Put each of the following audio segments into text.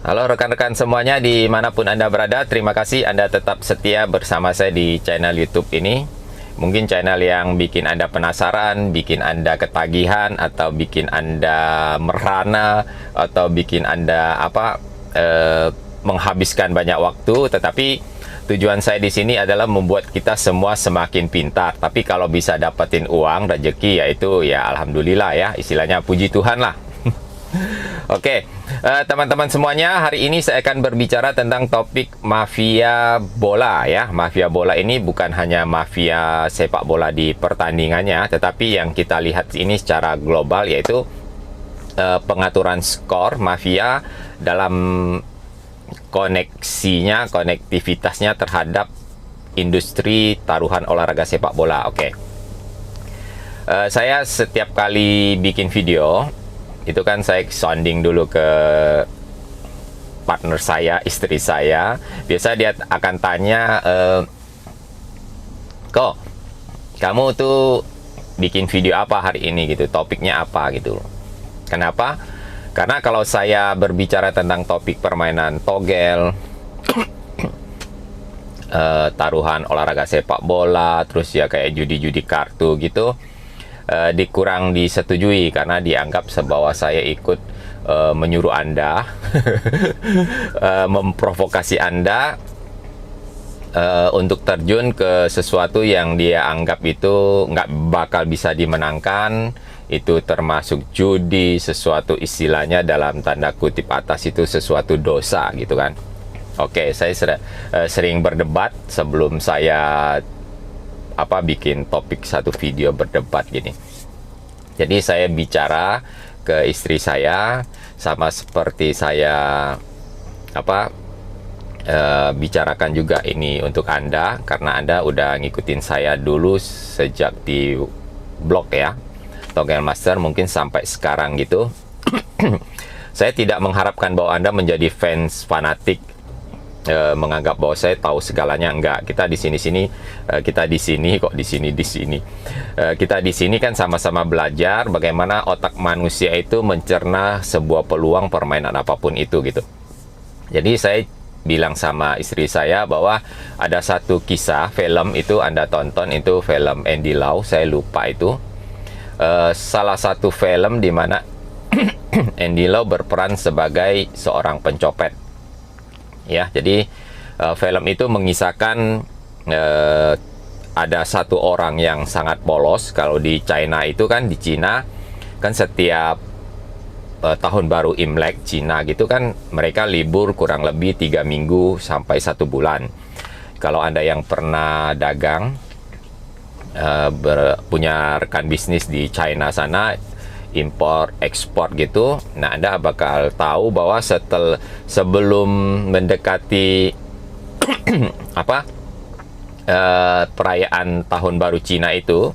Halo rekan-rekan semuanya dimanapun Anda berada, terima kasih Anda tetap setia bersama saya di channel YouTube ini. Mungkin channel yang bikin Anda penasaran, bikin Anda ketagihan, atau bikin Anda merana, atau bikin Anda menghabiskan banyak waktu. Tetapi tujuan saya di sini adalah membuat kita semua semakin pintar. Tapi kalau bisa dapetin uang, rezeki, yaitu ya alhamdulillah ya, istilahnya puji Tuhan lah. Oke, teman-teman semuanya, hari ini saya akan berbicara tentang topik mafia bola ya. Mafia bola ini bukan hanya mafia sepak bola di pertandingannya, tetapi yang kita lihat ini secara global, yaitu pengaturan skor mafia dalam konektivitasnya terhadap industri taruhan olahraga sepak bola. Oke, saya setiap kali bikin video itu kan saya sounding dulu ke partner saya, istri saya. Biasa dia akan tanya, kok kamu tuh bikin video apa hari ini gitu, topiknya apa gitu. Kenapa? Karena kalau saya berbicara tentang topik permainan togel, taruhan olahraga sepak bola, terus ya kayak judi-judi kartu gitu, dikurang disetujui karena dianggap bahwa saya ikut menyuruh Anda memprovokasi Anda untuk terjun ke sesuatu yang dia anggap itu nggak bakal bisa dimenangkan. Itu termasuk judi, sesuatu istilahnya dalam tanda kutip atas itu sesuatu dosa gitu kan. Oke, saya sering berdebat sebelum saya bikin topik satu video berdebat gini. Jadi saya bicara ke istri saya, sama seperti saya bicarakan juga ini untuk Anda, karena Anda udah ngikutin saya dulu sejak di blog ya, Togel Master, mungkin sampai sekarang gitu. Saya tidak mengharapkan bahwa Anda menjadi fans fanatik, menganggap bahwa saya tahu segalanya. Enggak, kita di sini kita di sini kita di sini kan sama-sama belajar bagaimana otak manusia itu mencerna sebuah peluang permainan apapun itu gitu. Jadi saya bilang sama istri saya bahwa ada satu kisah film itu Anda tonton, itu film Andy Lau, saya lupa itu salah satu film di mana Andy Lau berperan sebagai seorang pencopet. Ya, jadi film itu mengisahkan ada satu orang yang sangat polos. Kalau di China itu kan, di Cina kan setiap tahun baru Imlek Cina gitu kan, mereka libur kurang lebih 3 minggu sampai 1 bulan. Kalau Anda yang pernah dagang, punya rekan bisnis di China sana, impor ekspor gitu, nah Anda bakal tahu bahwa sebelum mendekati perayaan tahun baru Cina itu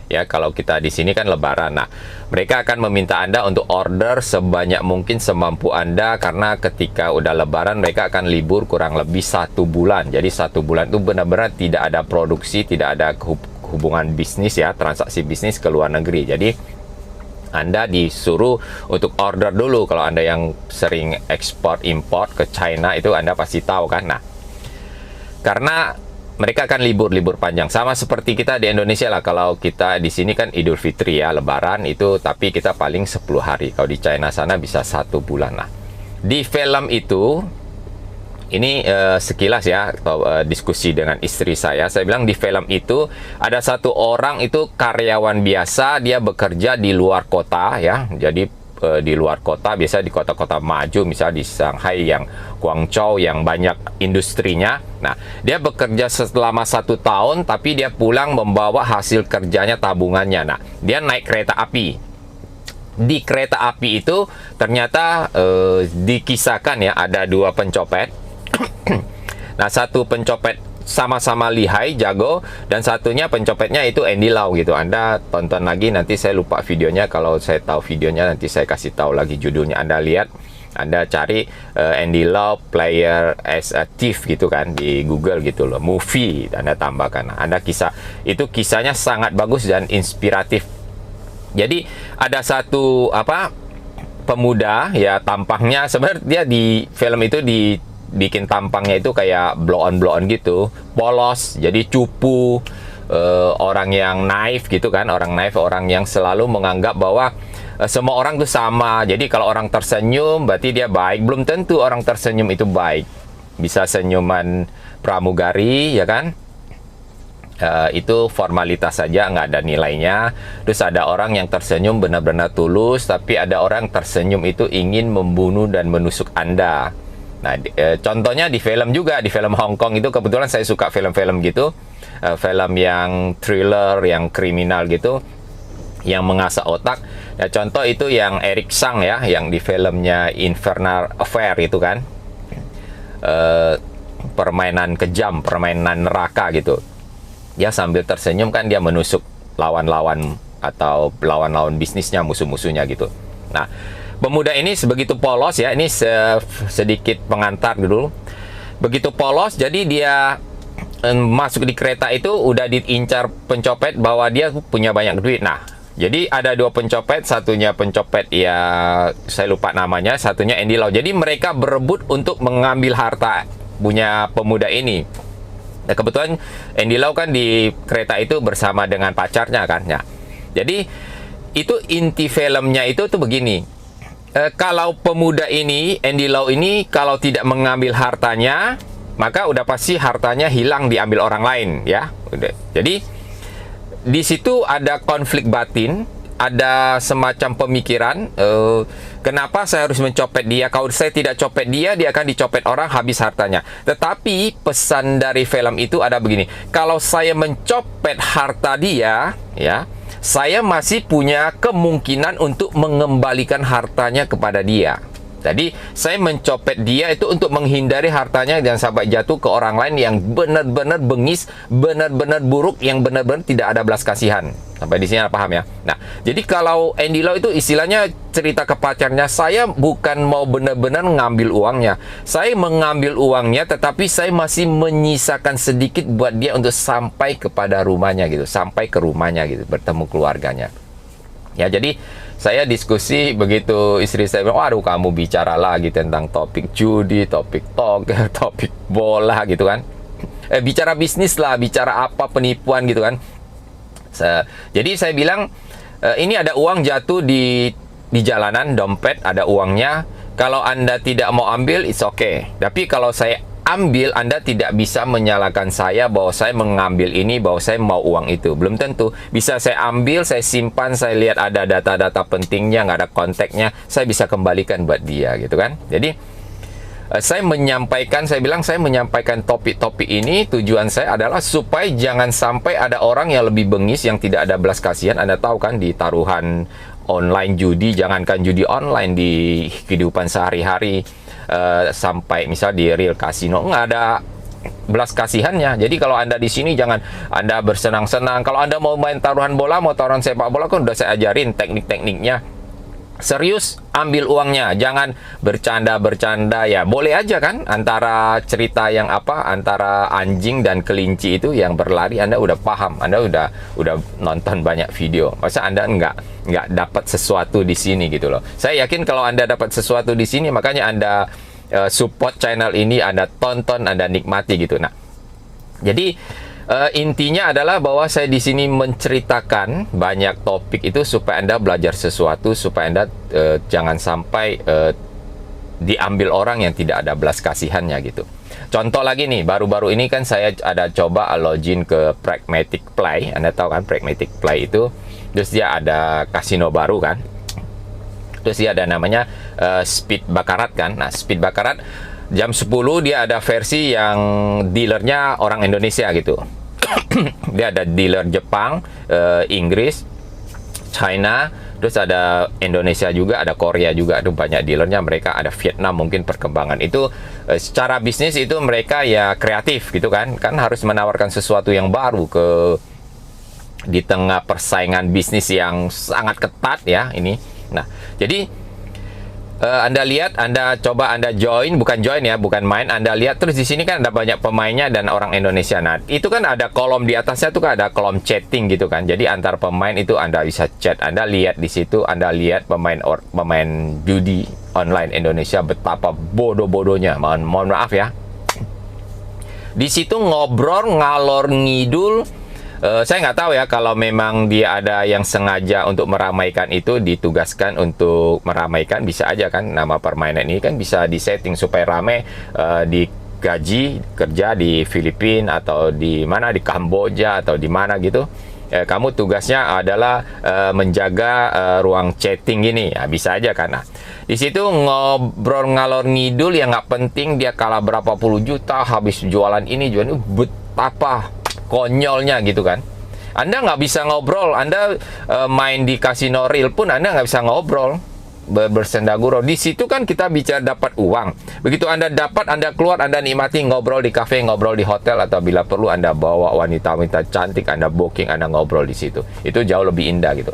ya, kalau kita di sini kan Lebaran, nah mereka akan meminta Anda untuk order sebanyak mungkin semampu Anda, karena ketika udah Lebaran mereka akan libur kurang lebih 1 bulan. Jadi 1 bulan itu benar-benar tidak ada produksi, tidak ada hubungan bisnis ya, transaksi bisnis ke luar negeri. Jadi Anda disuruh untuk order dulu. Kalau Anda yang sering ekspor import ke China itu Anda pasti tahu kan. Nah, karena mereka akan libur panjang, sama seperti kita di Indonesia lah. Kalau kita di sini kan Idul Fitri ya, Lebaran itu, tapi kita paling 10 hari. Kalau di China sana bisa 1 bulan lah. Di film itu, ini sekilas ya, diskusi dengan istri saya bilang di film itu ada satu orang itu karyawan biasa, dia bekerja di luar kota ya. Jadi di luar kota, biasa di kota-kota maju, misalnya di Shanghai, yang Guangzhou yang banyak industrinya. Nah, dia bekerja selama 1 tahun, tapi dia pulang membawa hasil kerjanya, tabungannya. Nah, dia naik kereta api. Di kereta api itu ternyata dikisahkan ya, ada 2 pencopet. Nah, satu pencopet sama-sama lihai, jago, dan satunya pencopetnya itu Andy Lau gitu. Anda tonton lagi, nanti saya lupa videonya. Kalau saya tahu videonya nanti saya kasih tahu lagi judulnya. Anda lihat, Anda cari Andy Lau player as a thief gitu kan di Google gitu loh, movie Anda tambahkan. Nah, Anda kisahnya sangat bagus dan inspiratif. Jadi ada satu pemuda ya, tampangnya sebenarnya dia di film itu dibikin tampangnya itu kayak blow on gitu, polos, jadi cupu, orang yang naif gitu kan, orang naif, orang yang selalu menganggap bahwa semua orang tuh sama. Jadi kalau orang tersenyum berarti dia baik. Belum tentu orang tersenyum itu baik. Bisa senyuman pramugari ya kan, itu formalitas saja, nggak ada nilainya. Terus ada orang yang tersenyum benar-benar tulus, tapi ada orang tersenyum itu ingin membunuh dan menusuk Anda. Nah, contohnya di film juga, di film Hong Kong itu kebetulan saya suka film-film gitu, film yang thriller, yang kriminal gitu, yang mengasah otak. Nah, contoh itu yang Eric Sang ya, yang di filmnya Infernal Affair itu kan, permainan kejam, permainan neraka gitu. Ya sambil tersenyum kan dia menusuk lawan-lawan atau lawan-lawan bisnisnya, musuh-musuhnya gitu. Nah, pemuda ini sebegitu polos ya, ini sedikit pengantar dulu. Begitu polos, jadi dia masuk di kereta itu udah diincar pencopet bahwa dia punya banyak duit. Nah, jadi ada dua pencopet, satunya pencopet ya saya lupa namanya, satunya Andy Lau. Jadi mereka berebut untuk mengambil harta punya pemuda ini. Nah, kebetulan Andy Lau kan di kereta itu bersama dengan pacarnya kan. Ya. Jadi itu inti filmnya itu tuh begini. Kalau pemuda ini, Andy Lau ini kalau tidak mengambil hartanya, maka udah pasti hartanya hilang diambil orang lain ya. Udah. Jadi di situ ada konflik batin, ada semacam pemikiran, kenapa saya harus mencopet dia? Kalau saya tidak copet dia, dia akan dicopet orang, habis hartanya. Tetapi pesan dari film itu ada begini, kalau saya mencopet harta dia, ya, saya masih punya kemungkinan untuk mengembalikan hartanya kepada dia. Jadi saya mencopet dia itu untuk menghindari hartanya jangan sampai jatuh ke orang lain yang benar-benar bengis, benar-benar buruk, yang benar-benar tidak ada belas kasihan. Sampai di sini paham ya? Nah, jadi kalau Andy Lau itu istilahnya cerita ke pacarnya, saya bukan mau benar-benar ngambil uangnya. Saya mengambil uangnya, tetapi saya masih menyisakan sedikit buat dia untuk sampai kepada rumahnya gitu, sampai ke rumahnya gitu, bertemu keluarganya. Ya, jadi saya diskusi begitu istri saya bilang, waduh kamu bicara lagi tentang topik judi, topik toger, topik bola gitu kan. Bicara bisnis lah, bicara apa penipuan gitu kan. Jadi saya bilang, ini ada uang jatuh di jalanan, dompet, ada uangnya. Kalau Anda tidak mau ambil, it's okay. Tapi kalau saya ambil, Anda tidak bisa menyalahkan saya bahwa saya mengambil ini, bahwa saya mau uang itu. Belum tentu. Bisa saya ambil, saya simpan, saya lihat ada data-data pentingnya, nggak ada kontaknya, saya bisa kembalikan buat dia gitu kan. Jadi saya menyampaikan, saya bilang saya menyampaikan topik-topik ini, tujuan saya adalah supaya jangan sampai ada orang yang lebih bengis, yang tidak ada belas kasihan. Anda tahu kan di taruhan online judi, jangankan judi online, di kehidupan sehari-hari, sampai misal di real casino nggak ada belas kasihannya. Jadi kalau Anda di sini jangan Anda bersenang-senang. Kalau Anda mau main taruhan bola, mau taruhan sepak bola, kan udah saya ajarin teknik-tekniknya. Serius, ambil uangnya, jangan bercanda-bercanda ya. Boleh aja kan, antara cerita yang apa, antara anjing dan kelinci itu yang berlari, Anda udah paham, Anda udah nonton banyak video. Masa Anda nggak dapat sesuatu di sini gitu loh. Saya yakin kalau Anda dapat sesuatu di sini, makanya Anda support channel ini, Anda tonton, Anda nikmati gitu. Nah, jadi intinya adalah bahwa saya di sini menceritakan banyak topik itu supaya Anda belajar sesuatu, supaya Anda jangan sampai diambil orang yang tidak ada belas kasihannya gitu. Contoh lagi nih, baru-baru ini kan saya ada coba login ke Pragmatic Play. Anda tahu kan Pragmatic Play itu, terus dia ada kasino baru kan, terus dia ada namanya Speed Baccarat kan. Nah, Speed Baccarat jam 10 dia ada versi yang dealernya orang Indonesia gitu. Dia ada dealer Jepang, Inggris, China, terus ada Indonesia juga, ada Korea juga, ada banyak dealernya. Mereka ada Vietnam, mungkin perkembangan itu secara bisnis itu mereka ya kreatif gitu kan harus menawarkan sesuatu yang baru di tengah persaingan bisnis yang sangat ketat ya ini. Nah, jadi Anda lihat, Anda coba Anda join, bukan join ya, bukan main. Anda lihat terus di sini kan ada banyak pemainnya dan orang Indonesia. Nah, itu kan ada kolom di atasnya tuh kan ada kolom chatting gitu kan. Jadi antar pemain itu Anda bisa chat. Anda lihat di situ, Anda lihat pemain judi online Indonesia betapa bodoh-bodohnya. Mohon maaf ya. Di situ ngobrol ngalor ngidul. Saya nggak tahu ya kalau memang dia ada yang sengaja untuk meramaikan itu, ditugaskan untuk meramaikan, bisa aja kan nama permainan ini kan bisa disetting supaya ramai, digaji kerja di Filipina atau di mana, di Kamboja atau di mana gitu. Kamu tugasnya adalah menjaga ruang chatting ini, ya, bisa aja kan. Nah, di situ ngobrol ngalor ngidul yang nggak penting, dia kalah berapa puluh juta habis jualan ini jualan itu, betapa konyolnya gitu kan. Anda nggak bisa ngobrol, Anda main di kasino real pun Anda nggak bisa ngobrol, bersenda gurau. Di situ kan kita bicara dapat uang. Begitu Anda dapat, Anda keluar, Anda nikmati ngobrol di kafe, ngobrol di hotel, atau bila perlu Anda bawa wanita-wanita cantik, Anda booking, Anda ngobrol di situ. Itu jauh lebih indah gitu.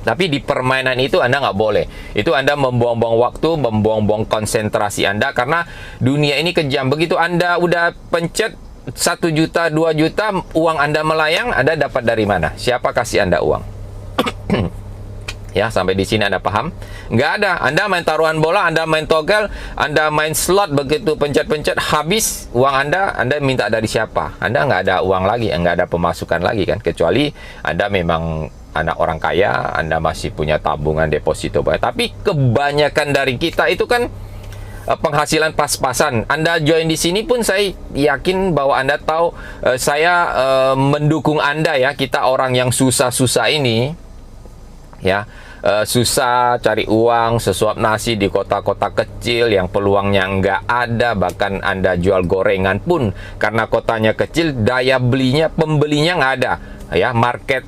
Tapi di permainan itu Anda nggak boleh. Itu Anda membuang-buang waktu, membuang-buang konsentrasi Anda, karena dunia ini kejam. Begitu Anda udah pencet 1 juta, 2 juta, uang Anda melayang, Anda dapat dari mana? Siapa kasih Anda uang? Ya, sampai di sini Anda paham? Nggak ada. Anda main taruhan bola, Anda main togel, Anda main slot, begitu pencet-pencet, habis uang Anda minta dari siapa? Anda nggak ada uang lagi, nggak ada pemasukan lagi kan? Kecuali Anda memang anak orang kaya, Anda masih punya tabungan deposito banyak. Tapi kebanyakan dari kita itu kan penghasilan pas-pasan. Anda join di sini pun saya yakin bahwa Anda tahu saya mendukung Anda ya. Kita orang yang susah-susah ini ya, susah cari uang, sesuap nasi di kota-kota kecil yang peluangnya nggak ada. Bahkan Anda jual gorengan pun karena kotanya kecil, daya belinya, pembelinya nggak ada ya, market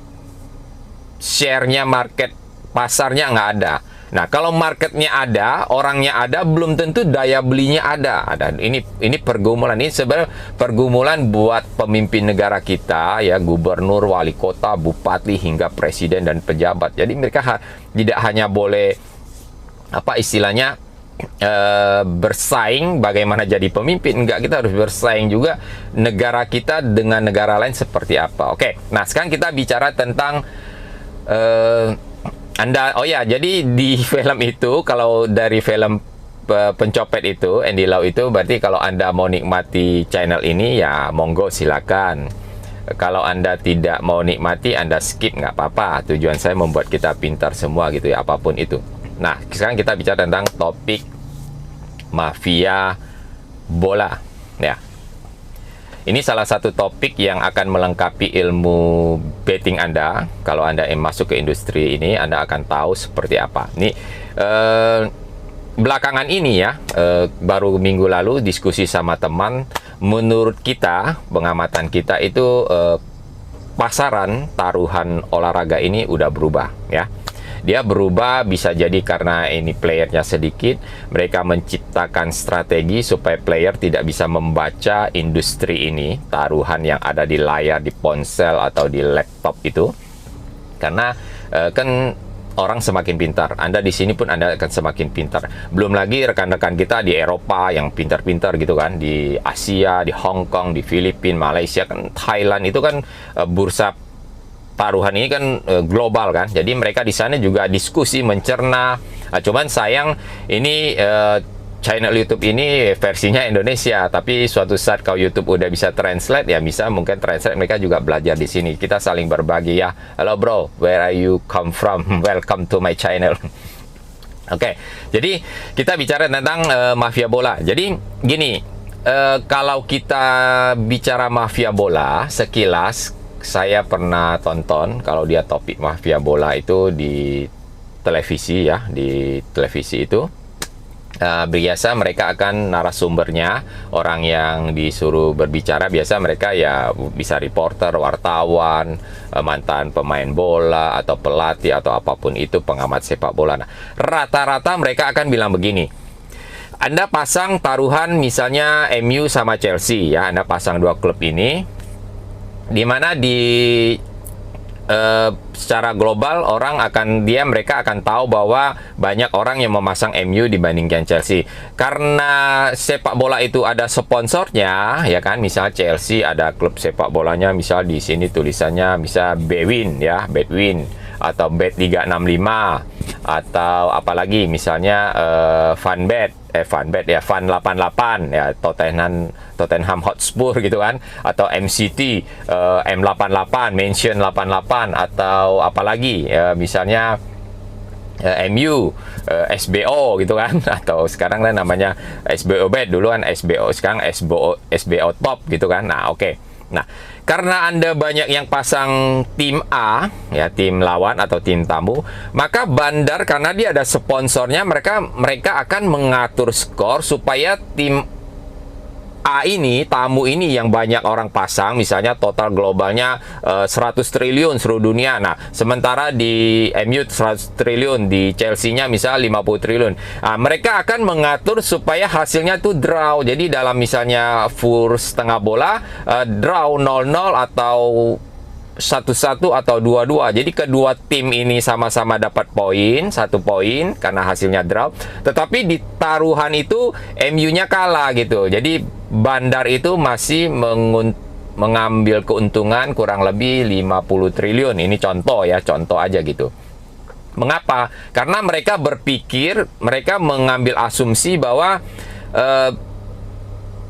share-nya, market pasarnya nggak ada. Nah, kalau marketnya ada, orangnya ada, belum tentu daya belinya ada. Ini pergumulan. Ini sebenarnya pergumulan buat pemimpin negara kita ya, gubernur, wali kota, bupati hingga presiden dan pejabat. Jadi mereka tidak hanya boleh apa istilahnya bersaing bagaimana jadi pemimpin, enggak, kita harus bersaing juga negara kita dengan negara lain seperti apa. Oke. Nah, sekarang kita bicara tentang oh ya, jadi di film itu, kalau dari film pencopet itu, Andy Lau itu, berarti kalau Anda mau nikmati channel ini, ya monggo silakan. Kalau Anda tidak mau nikmati, Anda skip, nggak apa-apa. Tujuan saya membuat kita pintar semua gitu ya, apapun itu. Nah, sekarang kita bicara tentang topik mafia bola. Ya. Ini salah satu topik yang akan melengkapi ilmu betting Anda. Kalau Anda masuk ke industri ini, Anda akan tahu seperti apa. Ini belakangan ini ya, baru minggu lalu diskusi sama teman. Menurut kita, pengamatan kita itu pasaran taruhan olahraga ini udah berubah ya. Dia berubah bisa jadi karena ini playernya sedikit, mereka menciptakan strategi supaya player tidak bisa membaca industri ini, taruhan yang ada di layar, di ponsel atau di laptop itu. Karena kan orang semakin pintar, Anda di sini pun Anda akan semakin pintar. Belum lagi rekan-rekan kita di Eropa yang pintar-pintar gitu kan, di Asia, di Hong Kong, di Filipina, Malaysia, kan Thailand itu kan bursa taruhan ini kan global kan. Jadi mereka di sana juga diskusi, mencerna. Cuman sayang ini channel YouTube ini versinya Indonesia, tapi suatu saat kalau YouTube udah bisa translate ya, bisa mungkin translate, mereka juga belajar di sini. Kita saling berbagi ya. Hello bro, where are you come from? Welcome to my channel. Oke, jadi kita bicara tentang mafia bola. Jadi gini, kalau kita bicara mafia bola, sekilas saya pernah tonton kalau dia topik mafia bola itu di televisi ya, di televisi itu biasa mereka akan narasumbernya orang yang disuruh berbicara, biasa mereka ya bisa reporter, wartawan, mantan pemain bola atau pelatih atau apapun itu, pengamat sepak bola. Nah, rata-rata mereka akan bilang begini, Anda pasang taruhan misalnya MU sama Chelsea ya, Anda pasang dua klub ini, di mana di secara global mereka akan tahu bahwa banyak orang yang memasang MU dibandingkan Chelsea. Karena sepak bola itu ada sponsornya, ya kan? Misal Chelsea ada klub sepak bolanya, misal di sini tulisannya misal Bwin ya, Bedwin atau Bet365 atau apalagi misalnya Funbet ya, Fun88 ya, Tottenham Hotspur gitu kan, atau MCT, M88, Mansion 88, atau apalagi misalnya MU, SBO gitu kan, atau sekarang kan namanya SBO Bet, dulu kan SBO, sekarang SBO Top gitu kan. Nah, oke. Nah, karena Anda banyak yang pasang tim A, ya, tim lawan atau tim tamu, maka Bandar, karena dia ada sponsornya, mereka akan mengatur skor supaya tim A ini, tamu ini yang banyak orang pasang, misalnya total globalnya 100 triliun seluruh dunia. Nah, sementara di MU 100 triliun, di Chelsea-nya misal 50 triliun. Nah, mereka akan mengatur supaya hasilnya itu draw. Jadi dalam misalnya full setengah bola, draw 0-0 atau 1-1 atau 2-2. Jadi kedua tim ini sama-sama dapat poin, 1 poin karena hasilnya draw. Tetapi di taruhan itu MU-nya kalah gitu. Jadi Bandar itu masih mengambil keuntungan kurang lebih 50 triliun. Ini contoh ya, contoh aja gitu. Mengapa? Karena mereka berpikir, mereka mengambil asumsi bahwa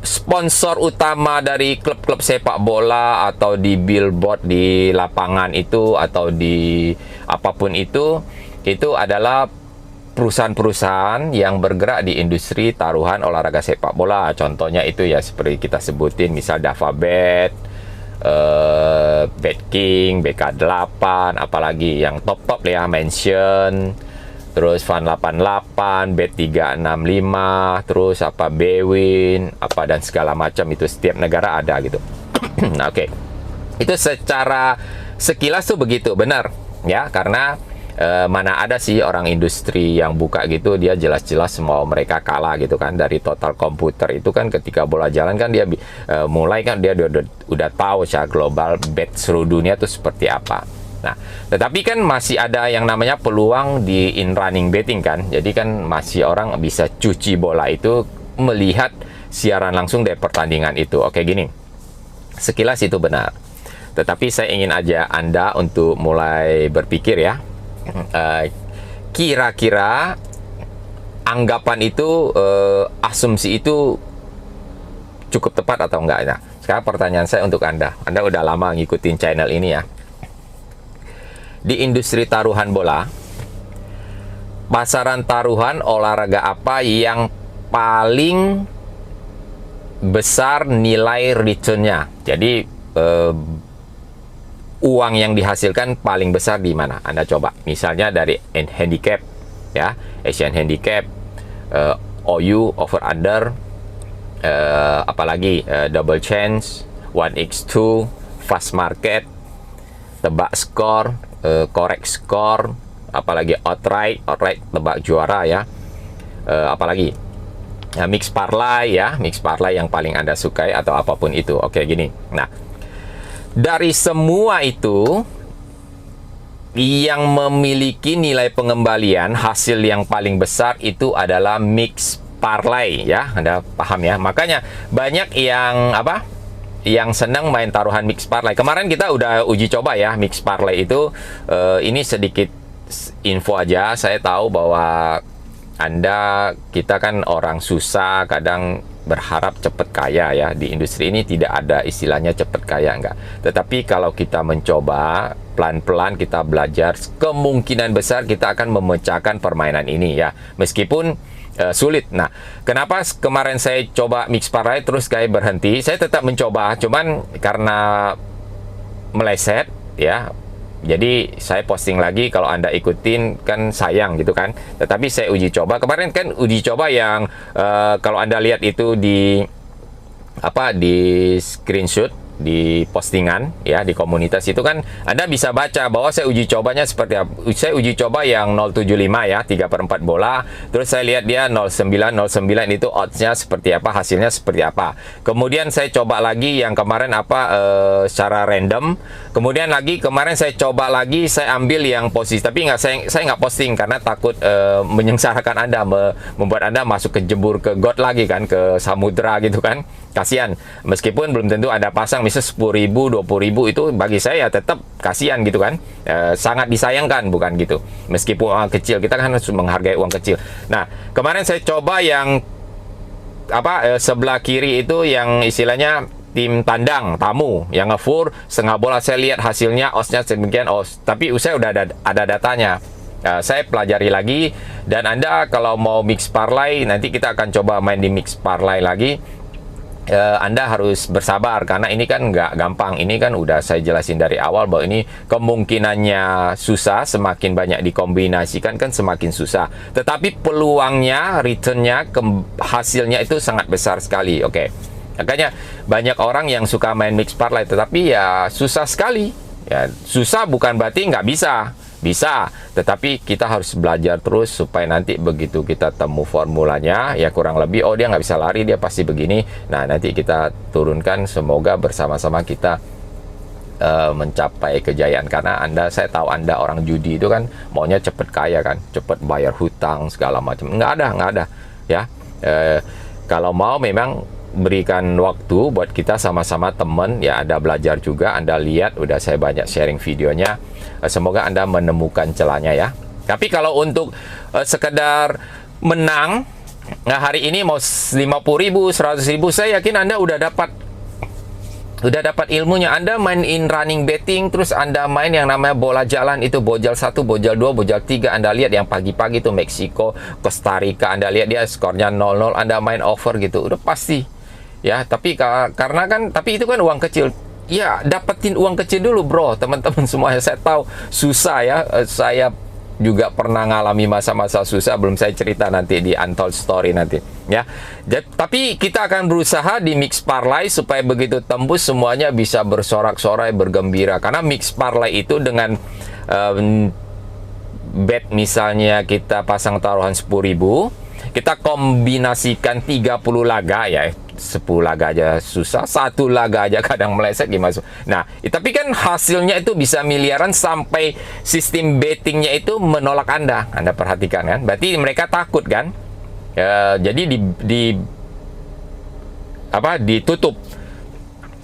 sponsor utama dari klub-klub sepak bola atau di billboard di lapangan itu atau di apapun itu adalah perusahaan-perusahaan yang bergerak di industri taruhan olahraga sepak bola. Contohnya itu ya seperti kita sebutin, misal Davabet, BetKing, BK8, apalagi yang top-top ya, Mansion, terus Fun88, Bet365, terus apa Bwin, apa dan segala macam itu, setiap negara ada gitu. Nah, oke. Itu secara sekilas tuh begitu, benar ya, karena mana ada sih orang industri yang buka gitu, dia jelas-jelas mau mereka kalah gitu kan. Dari total komputer itu kan ketika bola jalan kan dia mulai kan dia udah tahu secara global bet seluruh dunia tuh seperti apa. Nah, tetapi kan masih ada yang namanya peluang di in running betting kan. Jadi kan masih orang bisa cuci bola itu melihat siaran langsung dari pertandingan itu. Oke, gini. Sekilas itu benar. Tetapi saya ingin aja Anda untuk mulai berpikir ya. Kira-kira anggapan itu, asumsi itu cukup tepat atau enggak? Nah, sekarang pertanyaan saya untuk Anda. Anda udah lama ngikutin channel ini ya. Di industri taruhan bola, pasaran taruhan olahraga apa yang paling besar nilai return-nya? Jadi uang yang dihasilkan paling besar di mana? Anda coba. Misalnya dari handicap ya, Asian Handicap, OU over under, apalagi double chance, 1x2, fast market, tebak skor, correct skor, apalagi outright tebak juara ya, apalagi ya, mix parlay ya, mix parlay yang paling Anda sukai atau apapun itu. Oke, gini. Nah, dari semua itu yang memiliki nilai pengembalian hasil yang paling besar itu adalah mix parlay ya. Anda paham ya? Makanya banyak yang apa? Yang senang main taruhan mix parlay. Kemarin kita udah uji coba ya mix parlay itu. Ini sedikit info aja. Saya tahu bahwa kita kan orang susah, kadang berharap cepat kaya ya. Di industri ini tidak ada istilahnya cepat kaya, enggak. Tetapi kalau kita mencoba, pelan-pelan kita belajar, kemungkinan besar kita akan memecahkan permainan ini ya. Meskipun sulit. Nah, kenapa kemarin saya coba mix parlay terus kayak berhenti? Saya tetap mencoba, cuman karena meleset ya. Jadi saya posting lagi, kalau Anda ikutin kan sayang gitu kan. Tetapi saya uji coba. Kemarin kan uji coba yang kalau Anda lihat itu di screenshot di postingan ya, di komunitas itu kan Anda bisa baca bahwa saya uji cobanya seperti apa. Saya uji coba yang 075 ya, 3/4 bola. Terus saya lihat dia 09 itu oddsnya seperti apa, hasilnya seperti apa. Kemudian saya coba lagi yang kemarin secara random. Kemudian lagi kemarin saya coba lagi, saya ambil yang posisi, tapi saya nggak posting karena takut menyengsarakan Anda, membuat Anda masuk ke jebur ke got lagi kan, ke samudra gitu kan. Kasihan, meskipun belum tentu Anda pasang misal 10.000, 20.000, itu bagi saya tetap kasihan gitu kan. Sangat disayangkan, bukan gitu. Meskipun uang kecil, kita kan harus menghargai uang kecil. Nah, kemarin saya coba yang sebelah kiri itu yang istilahnya tim tandang, tamu, yang ngefur setengah bola. Saya lihat hasilnya, oddsnya sedemikian, tapi saya udah ada datanya. Saya pelajari lagi, dan Anda kalau mau mix parlay, nanti kita akan coba main di mix parlay lagi. Anda harus bersabar karena ini kan nggak gampang. Ini kan udah saya jelasin dari awal bahwa ini kemungkinannya susah, semakin banyak dikombinasikan kan semakin susah. Tetapi peluangnya, returnnya, hasilnya itu sangat besar sekali. Oke. Makanya banyak orang yang suka main mix parlay, tetapi ya susah sekali. Ya, susah bukan berarti nggak bisa. Bisa, tetapi kita harus belajar terus supaya nanti begitu kita temu formulanya, ya kurang lebih, oh dia nggak bisa lari, dia pasti begini. Nah, nanti kita turunkan, semoga bersama-sama kita mencapai kejayaan. Karena saya tahu Anda orang judi itu kan maunya cepet kaya kan, cepet bayar hutang segala macam. Nggak ada ya. Kalau mau memang berikan waktu buat kita sama-sama temen ya, Anda belajar juga, Anda lihat, udah saya banyak sharing videonya. Semoga Anda menemukan celahnya ya. Tapi kalau untuk sekedar menang, nah hari ini mau 50.000, 100.000, saya yakin Anda udah dapat ilmunya. Anda main in running betting, terus Anda main yang namanya bola jalan, itu bojal 1, bojal 2, bojal 3. Anda lihat yang pagi-pagi itu Meksiko, Costa Rica, Anda lihat dia skornya 0-0, Anda main over gitu, udah pasti ya. Tapi karena kan, tapi itu kan uang kecil. Ya, dapetin uang kecil dulu bro, teman-teman semuanya. Saya tahu susah ya, saya juga pernah ngalami masa-masa susah, belum saya cerita nanti di Untold Story nanti ya. Tapi kita akan berusaha di mix parlay supaya begitu tembus semuanya bisa bersorak-sorai, bergembira. Karena mix parlay itu dengan bet misalnya kita pasang taruhan 10.000, kita kombinasikan 30 laga ya. 10 laga aja susah, 1 laga aja kadang meleset gimana. Nah, tapi kan hasilnya itu bisa miliaran, sampai sistem bettingnya itu menolak Anda. Anda perhatikan kan? Berarti mereka takut kan? Jadi ditutup.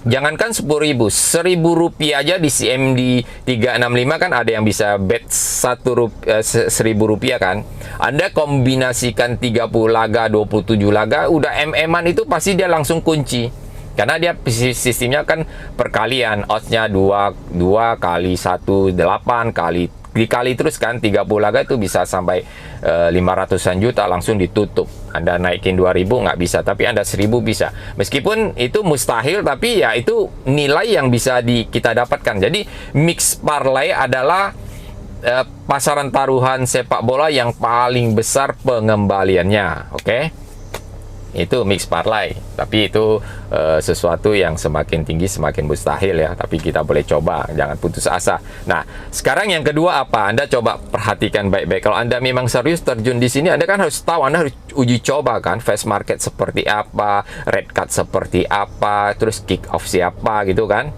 Jangankan 10.000, 1.000 rupiah aja di CMD 365 kan ada yang bisa bet 1.000 rupiah kan. Anda kombinasikan 30 laga, 27 laga, udah MM-an itu pasti dia langsung kunci. Karena dia sistemnya kan perkalian, oddsnya 2 kali 1, 8 kali dikali terus kan, 30 laga itu bisa sampai 500-an juta langsung ditutup. Anda naikin 2.000 nggak bisa, tapi Anda 1.000 bisa. Meskipun itu mustahil, tapi ya itu nilai yang bisa kita dapatkan. Jadi mix parlay adalah pasaran taruhan sepak bola yang paling besar pengembaliannya. Oke? Itu mix parlay, tapi itu sesuatu yang semakin tinggi semakin mustahil ya, tapi kita boleh coba, jangan putus asa. Nah, sekarang yang kedua apa? Anda coba perhatikan baik-baik. Kalau Anda memang serius terjun di sini, Anda kan harus tahu, Anda harus uji coba kan, fast market seperti apa, red card seperti apa, terus kick off siapa gitu kan.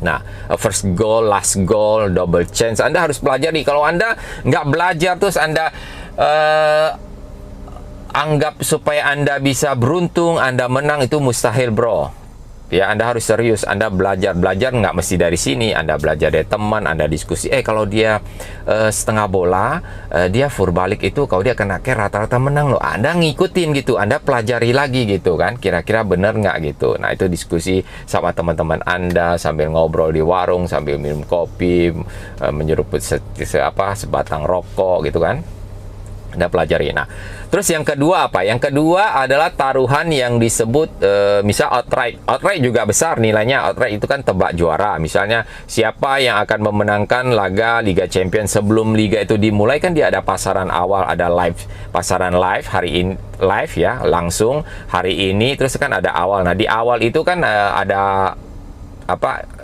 Nah, first goal, last goal, double chance, Anda harus pelajari. Kalau Anda nggak belajar terus Anda anggap supaya Anda bisa beruntung, Anda menang, itu mustahil bro. Ya, Anda harus serius. Anda belajar nggak mesti dari sini. Anda belajar dari teman, Anda diskusi. Kalau dia setengah bola, dia full balik itu, kalau dia kena care rata-rata menang loh. Anda ngikutin gitu, Anda pelajari lagi gitu kan. Kira-kira bener nggak gitu. Nah, itu diskusi sama teman-teman Anda sambil ngobrol di warung, sambil minum kopi, menyeruput sebatang rokok gitu kan. Anda pelajari. Nah, terus yang kedua apa? Yang kedua adalah taruhan yang disebut misal outright. Outright juga besar nilainya. Outright itu kan tebak juara. Misalnya siapa yang akan memenangkan laga Liga Champions. Sebelum liga itu dimulai kan dia ada pasaran awal, ada pasaran live hari ini, live ya, langsung hari ini. Terus kan ada awal. Nah, di awal itu kan ada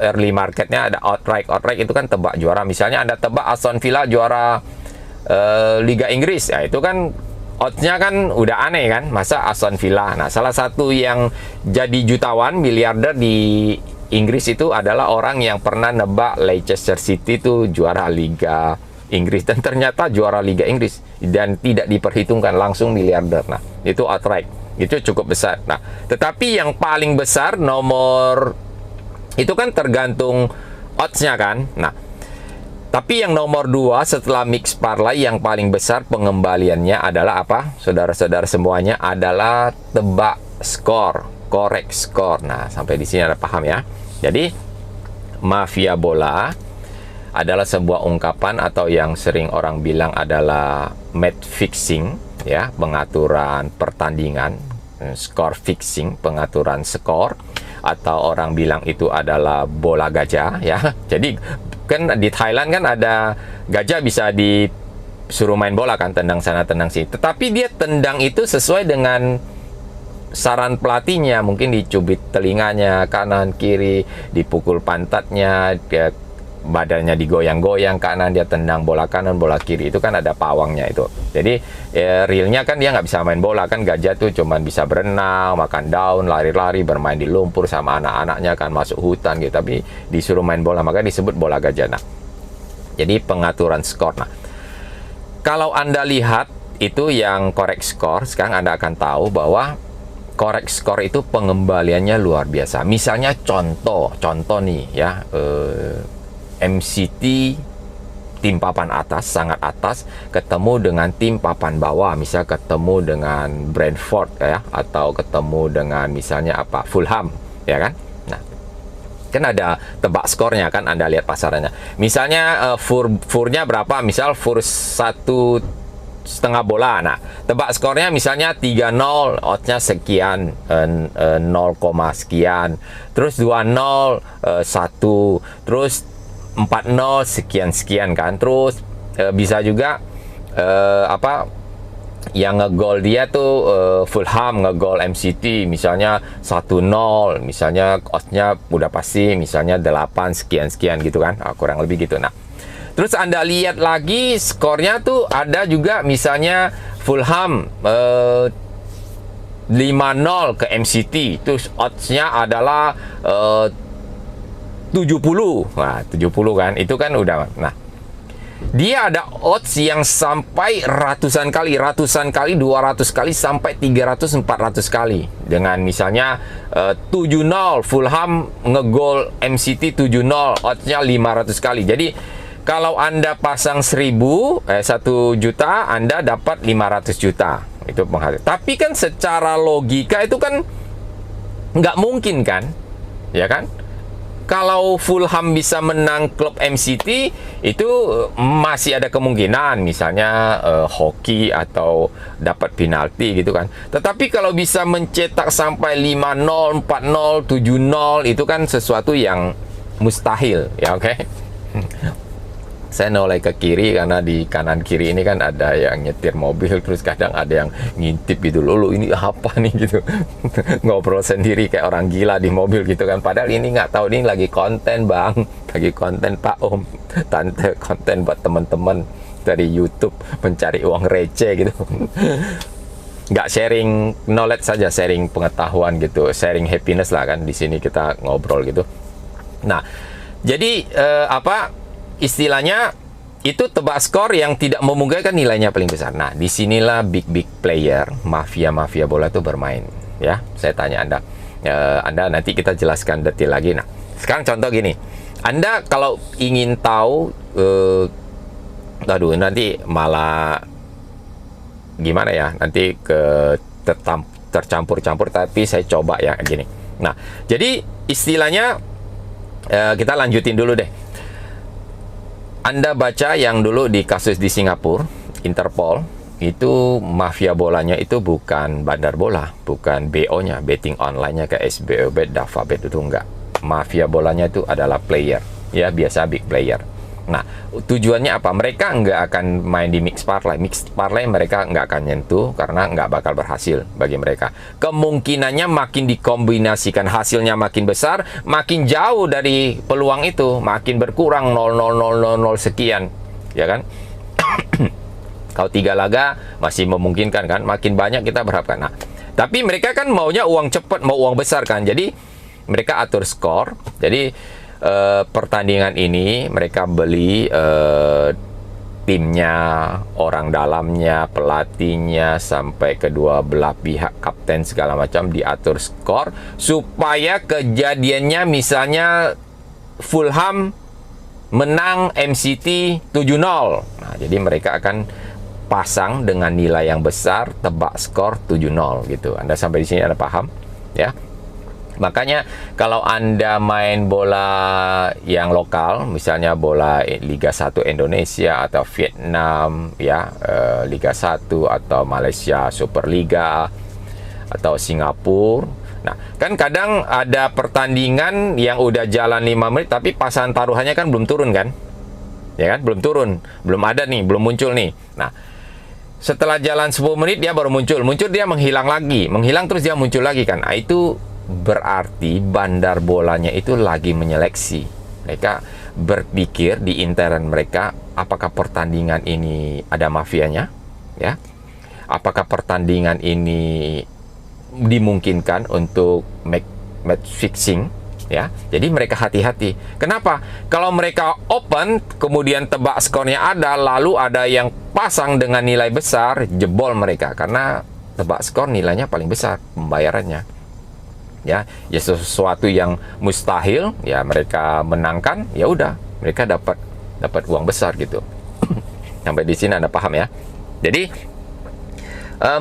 early marketnya ada outright. Outright itu kan tebak juara. Misalnya Anda tebak Aston Villa juara Liga Inggris, ya itu kan oddsnya kan udah aneh kan, masa Aston Villa. Nah, salah satu yang jadi jutawan miliarder di Inggris itu adalah orang yang pernah nebak Leicester City itu juara Liga Inggris, dan ternyata juara Liga Inggris dan tidak diperhitungkan, langsung miliarder. Nah, itu outright, itu cukup besar. Nah, tetapi yang paling besar nomor itu kan tergantung oddsnya kan. Nah, tapi yang nomor 2 setelah mix parlay yang paling besar pengembaliannya adalah apa? Saudara-saudara semuanya, adalah tebak skor, correct score. Nah, sampai di sini ada paham ya. Jadi, mafia bola adalah sebuah ungkapan atau yang sering orang bilang adalah match fixing, ya, pengaturan pertandingan, skor fixing, pengaturan skor, atau orang bilang itu adalah bola gajah, ya. Jadi kan di Thailand kan ada gajah bisa disuruh main bola kan, tendang sana tendang sini. Tetapi dia tendang itu sesuai dengan saran pelatihnya, mungkin dicubit telinganya kanan kiri, dipukul pantatnya, dia badannya digoyang-goyang kanan, dia tendang bola kanan bola kiri, itu kan ada pawangnya itu. Jadi realnya kan dia nggak bisa main bola kan, gajah tuh cuman bisa berenang, makan daun, lari-lari, bermain di lumpur sama anak-anaknya kan, masuk hutan gitu, tapi disuruh main bola, maka disebut bola gajah. Nah, jadi pengaturan skor. Nah, kalau Anda lihat itu yang correct score, sekarang Anda akan tahu bahwa correct score itu pengembaliannya luar biasa. Misalnya contoh nih ya, MCT tim papan atas, sangat atas, ketemu dengan tim papan bawah, misal ketemu dengan Brentford ya, atau ketemu dengan misalnya Fulham, ya kan. Nah, kan ada tebak skornya kan, Anda lihat pasarannya. Misalnya furnya berapa, misal fur 1,5 bola. Nah, tebak skornya misalnya 3-0, oddsnya sekian, 0, sekian, terus 2-0, 1, terus 4-0 sekian-sekian kan. Terus bisa juga yang ngegol dia tuh Fulham ngegol MCT misalnya 1-0, misalnya oddsnya udah pasti misalnya 8 sekian-sekian gitu kan. Kurang lebih gitu. Nah, terus Anda lihat lagi skornya tuh ada juga misalnya Fulham 5-0 ke MCT, terus oddsnya adalah 70. Nah, 70 kan, itu kan udah. Nah, dia ada odds yang sampai ratusan kali, 200 kali, sampai 300-400 kali. Dengan misalnya 7-0 Fulham ngegol MCT 7-0, oddsnya 500 kali. Jadi kalau Anda pasang 1 juta, Anda dapat 500 juta. Itu penghasilan. Tapi kan secara logika itu kan nggak mungkin kan, ya kan? Kalau Fulham bisa menang klub MCT, itu masih ada kemungkinan misalnya hoki atau dapat penalti gitu kan. Tetapi kalau bisa mencetak sampai 5-0, 4-0, 7-0, itu kan sesuatu yang mustahil ya, oke? Saya noleh ke kiri karena di kanan kiri ini kan ada yang nyetir mobil, terus kadang ada yang ngintip gitu, lo ini apa nih gitu. Ngobrol sendiri kayak orang gila di mobil gitu kan, padahal ini nggak tahu, ini lagi konten bang, lagi konten Pak Om, Tante, konten buat teman-teman dari YouTube mencari uang receh gitu. Nggak sharing knowledge saja, sharing pengetahuan gitu, sharing happiness lah kan, di sini kita ngobrol gitu. Nah, jadi istilahnya itu tebak skor yang tidak memungkinkan nilainya paling besar. Nah, disinilah big player, mafia bola itu bermain. Ya, saya tanya Anda, Anda nanti kita jelaskan detail lagi. Nah, sekarang contoh gini, Anda kalau ingin tahu, nanti malah gimana ya, nanti tercampur-campur, tapi saya coba ya gini. Nah, jadi istilahnya kita lanjutin dulu deh. Anda baca yang dulu di kasus di Singapura, Interpol, itu mafia bolanya itu bukan bandar bola, bukan BO-nya, betting online-nya kayak SBO Bet, Dava Bet, itu enggak. Mafia bolanya itu adalah player, ya biasa big player. Nah, tujuannya apa? Mereka nggak akan main di mix parlay. Mix parlay mereka nggak akan nyentuh karena nggak bakal berhasil bagi mereka. Kemungkinannya makin dikombinasikan, hasilnya makin besar, makin jauh dari peluang itu, makin berkurang 0,0000 sekian, ya kan? Kalau 3 laga masih memungkinkan kan, makin banyak kita berharapkan. Nah, tapi mereka kan maunya uang cepat, mau uang besar kan. Jadi mereka atur skor. Jadi pertandingan ini mereka beli timnya, orang dalamnya, pelatihnya, sampai kedua belah pihak, kapten segala macam diatur skor supaya kejadiannya misalnya Fulham menang MCT 7-0. Nah, jadi mereka akan pasang dengan nilai yang besar, tebak skor 7-0 gitu. Anda sampai di sini Anda paham ya? Makanya kalau Anda main bola yang lokal, misalnya bola Liga 1 Indonesia atau Vietnam ya, Liga 1 atau Malaysia Superliga atau Singapura. Nah, kan kadang ada pertandingan yang udah jalan 5 menit tapi pasangan taruhannya kan belum turun kan? Ya kan? Belum turun, belum ada nih, belum muncul nih. Nah, setelah jalan 10 menit dia baru muncul dia menghilang lagi, menghilang terus dia muncul lagi kan. Nah, itu berarti bandar bolanya itu lagi menyeleksi. Mereka berpikir di intern mereka, apakah pertandingan ini ada mafianya ya, apakah pertandingan ini dimungkinkan untuk match fixing ya. Jadi mereka hati-hati. Kenapa? Kalau mereka open kemudian tebak skornya ada, lalu ada yang pasang dengan nilai besar, jebol mereka karena tebak skor nilainya paling besar pembayarannya. Ya sesuatu yang mustahil ya mereka menangkan, ya udah mereka dapat uang besar gitu. Sampai di sini Anda paham ya. Jadi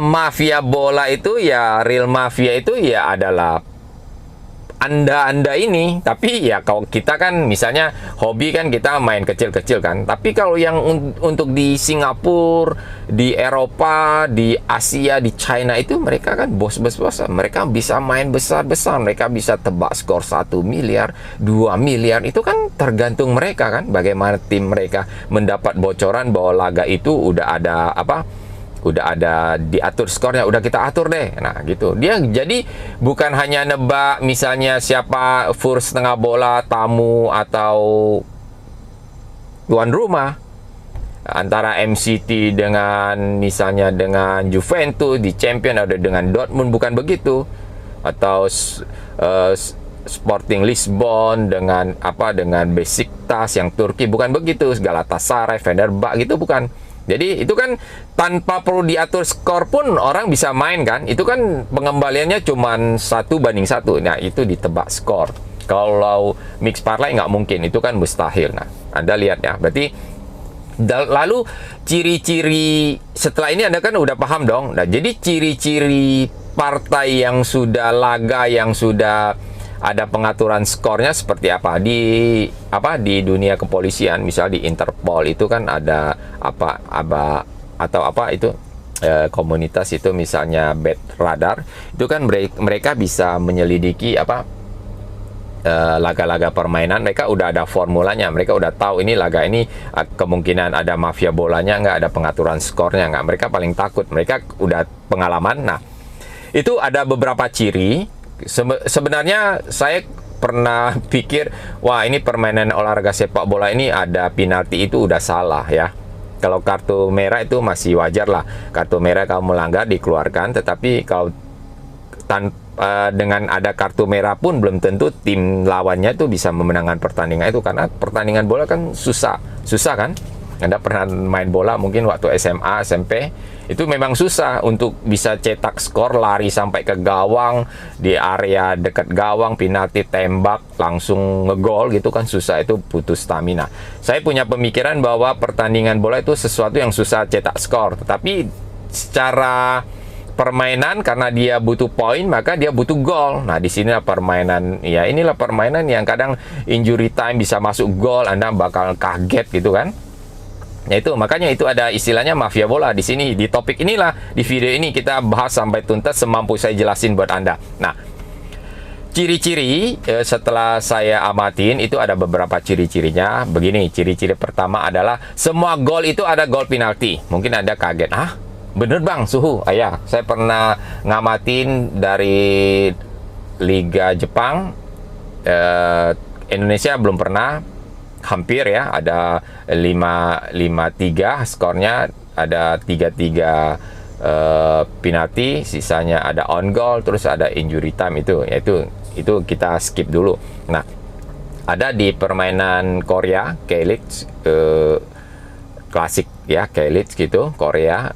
mafia bola itu ya, real mafia itu ya adalah Anda ini. Tapi ya kalau kita kan misalnya hobi kan kita main kecil-kecil kan. Tapi kalau yang untuk di Singapura, di Eropa, di Asia, di China itu mereka kan bos-bos. Mereka bisa main besar-besar. Mereka bisa tebak skor 1 miliar, 2 miliar. Itu kan tergantung mereka kan. Bagaimana tim mereka mendapat bocoran bahwa laga itu udah ada udah ada diatur skornya, udah kita atur deh. Nah gitu. Dia jadi bukan hanya nebak misalnya siapa first setengah bola, tamu atau tuan rumah, antara MCT dengan misalnya dengan Juventus di Champion atau dengan Dortmund, bukan begitu. Atau Sporting Lisbon dengan dengan Besiktas yang Turki, bukan begitu. Galatasaray, Fenerbahce gitu, bukan. Jadi itu kan tanpa perlu diatur skor pun orang bisa main kan. Itu kan pengembaliannya cuma 1-1. Nah itu ditebak skor. Kalau mix parlay nggak mungkin, itu kan mustahil. Nah Anda lihat ya, berarti lalu ciri-ciri setelah ini Anda kan udah paham dong. Nah jadi ciri-ciri partai yang sudah laga, yang sudah ada pengaturan skornya seperti apa di dunia kepolisian, misalnya di Interpol itu kan ada komunitas itu misalnya Bad Radar, itu kan mereka bisa menyelidiki laga-laga permainan. Mereka udah ada formulanya, mereka udah tahu ini laga ini kemungkinan ada mafia bolanya nggak, ada pengaturan skornya nggak. Mereka paling takut, mereka udah pengalaman. Nah itu ada beberapa ciri. Sebenarnya saya pernah pikir, wah ini permainan olahraga sepak bola ini ada penalti itu udah salah ya. Kalau kartu merah itu masih wajar lah, kartu merah kamu melanggar dikeluarkan. Tetapi kalau dengan ada kartu merah pun belum tentu tim lawannya itu bisa memenangkan pertandingan itu, karena pertandingan bola kan susah kan. Anda pernah main bola mungkin waktu SMA, SMP, itu memang susah untuk bisa cetak skor, lari sampai ke gawang, di area dekat gawang, penalti tembak, langsung ngegol gitu kan susah, itu butuh stamina. Saya punya pemikiran bahwa pertandingan bola itu sesuatu yang susah cetak skor, tetapi secara permainan karena dia butuh poin, maka dia butuh gol. Nah, di sinilah permainan, ya inilah permainan yang kadang injury time bisa masuk gol, Anda bakal kaget gitu kan. Ya itu, makanya itu ada istilahnya mafia bola di sini. Di topik inilah, di video ini kita bahas sampai tuntas semampu saya jelasin buat Anda. Nah, ciri-ciri setelah saya amatin itu ada beberapa ciri-cirinya. Begini, ciri-ciri pertama adalah semua gol itu ada gol penalti. Mungkin Anda kaget, bener bang suhu? Ya, saya pernah ngamatin dari Liga Jepang, Indonesia belum pernah. Hampir ya, ada 5-3 skornya, ada 3-3 penalti, sisanya ada on goal, terus ada injury time. Itu kita skip dulu. Nah, ada di permainan Korea K-League, klasik ya, K-League gitu, Korea,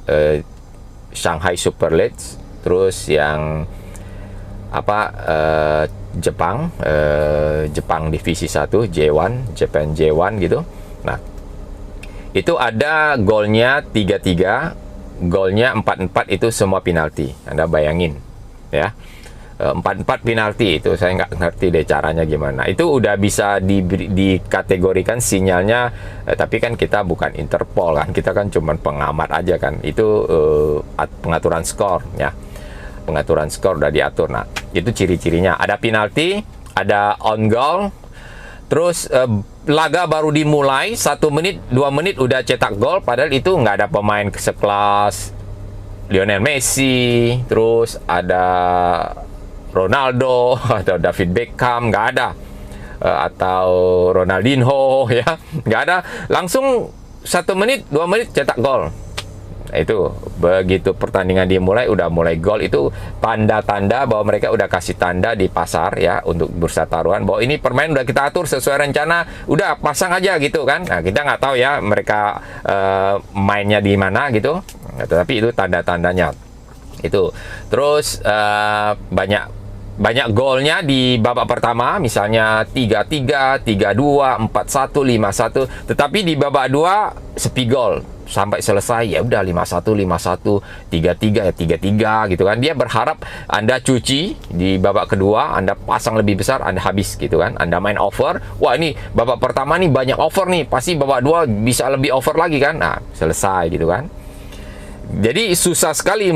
Shanghai Super League, terus yang Jepang, Jepang divisi 1, J1, Japan J1 gitu. Nah, itu ada golnya 3-3, golnya 4-4, itu semua penalti. Anda bayangin ya, 4-4 penalti, itu saya nggak ngerti deh caranya gimana. Itu udah bisa dikategorikan sinyalnya, tapi kan kita bukan Interpol kan, kita kan cuman pengamat aja kan. Itu pengaturan skor ya. Pengaturan skor udah diatur. Nah, itu ciri-cirinya. Ada penalti, ada on goal, terus laga baru dimulai 1 menit, 2 menit udah cetak gol, padahal itu nggak ada pemain sekelas Lionel Messi, terus ada Ronaldo atau David Beckham, nggak ada, atau Ronaldinho ya, nggak ada. Langsung 1 menit, 2 menit cetak gol. Itu begitu pertandingan dimulai udah mulai gol, itu tanda-tanda bahwa mereka udah kasih tanda di pasar ya, untuk bursa taruhan, bahwa ini permain udah kita atur sesuai rencana, udah pasang aja gitu kan. Nah, kita nggak tahu ya mereka mainnya di mana gitu, tapi itu tanda-tandanya itu. Terus banyak golnya di babak pertama, misalnya 3-3, 3-2, 4-1, 5-1, tetapi di babak 2 sepi gol sampai selesai ya udah 5-1, 5-1, 3-3 ya 3-3 gitu kan. Dia berharap Anda cuci di babak kedua, Anda pasang lebih besar, Anda habis gitu kan. Anda main over, wah ini babak pertama nih banyak over nih, pasti babak 2 bisa lebih over lagi kan. Nah, selesai gitu kan. Jadi susah sekali